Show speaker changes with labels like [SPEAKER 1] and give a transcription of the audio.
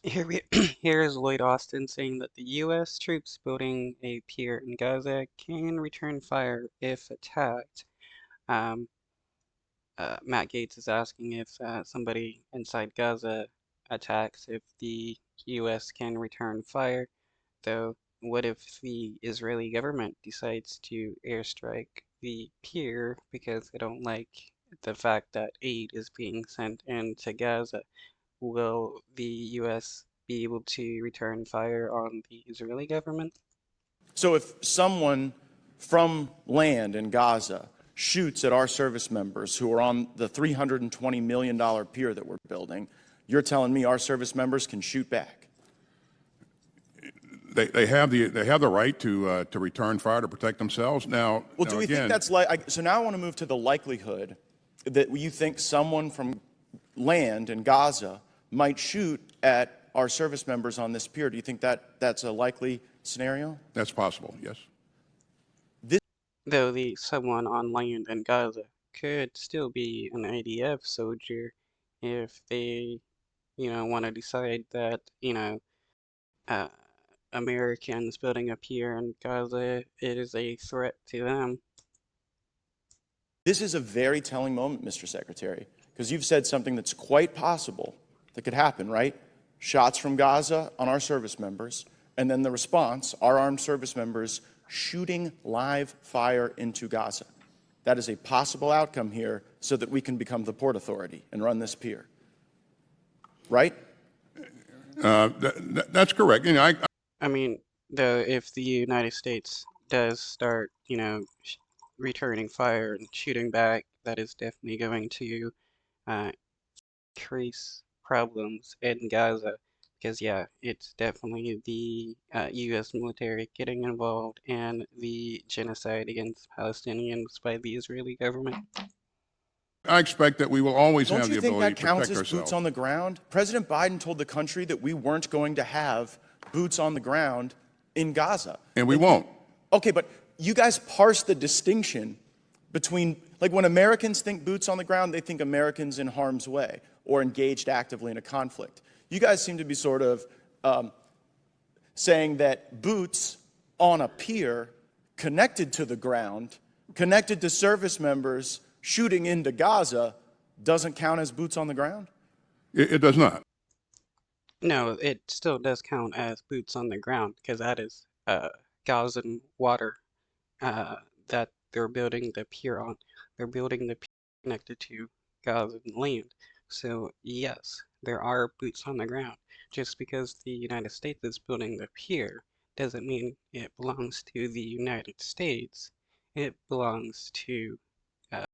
[SPEAKER 1] Here is Lloyd Austin saying that the U.S. troops building a pier in Gaza can return fire if attacked. Um, Matt Gaetz is asking if somebody inside Gaza attacks, if the U.S. can return fire. Though, what if the Israeli government decides to airstrike the pier because they don't like the fact that aid is being sent into Gaza? Will the U.S. be able to return fire on the Israeli government?
[SPEAKER 2] So if someone from land in Gaza shoots at our service members who are on the $320 million pier that we're building, you're telling me our service members can shoot back?
[SPEAKER 3] They have the right to return fire to protect themselves. Now,
[SPEAKER 2] Well, do we think that's like, so now I want to move to the likelihood that you think someone from land in Gaza might shoot at our service members on this pier. Do you think that that's a likely scenario?
[SPEAKER 3] That's possible, yes.
[SPEAKER 1] Though the someone on land in Gaza could still be an IDF soldier if they, want to decide that, uh, Americans building a pier in Gaza is a threat to them.
[SPEAKER 2] This is a very telling moment, Mr. Secretary, because you've said something that's quite possible that could happen, right? Shots from Gaza on our service members, and then the response, our armed service members shooting live fire into Gaza. That is a possible outcome here so that we can become the Port Authority and run this pier. Right?
[SPEAKER 3] That's correct.
[SPEAKER 1] I mean, though, if the United States does start, returning fire and shooting back, that is definitely going to uh, increase problems in Gaza. Because, yeah, it's definitely the U.S. military getting involved in the genocide against Palestinians by the Israeli government.
[SPEAKER 3] I expect that we will always
[SPEAKER 2] Don't
[SPEAKER 3] have the
[SPEAKER 2] you think
[SPEAKER 3] ability
[SPEAKER 2] that
[SPEAKER 3] to
[SPEAKER 2] counts
[SPEAKER 3] protect
[SPEAKER 2] as boots
[SPEAKER 3] ourselves.
[SPEAKER 2] on the ground? President Biden told the country that we weren't going to have boots on the ground in Gaza.
[SPEAKER 3] And we won't.
[SPEAKER 2] Okay, but you guys parse the distinction between, like when Americans think boots on the ground, they think Americans in harm's way or engaged actively in a conflict. You guys seem to be sort of saying that boots on a pier connected to the ground, connected to service members shooting into Gaza, doesn't count as boots on the ground?
[SPEAKER 3] It does not.
[SPEAKER 1] No, it still does count as boots on the ground because that is Gazan water that they're building the pier on. They're building the pier connected to Gazan land. So yes, there are boots on the ground. Just because the United States is building the pier doesn't mean it belongs to the United States. It belongs to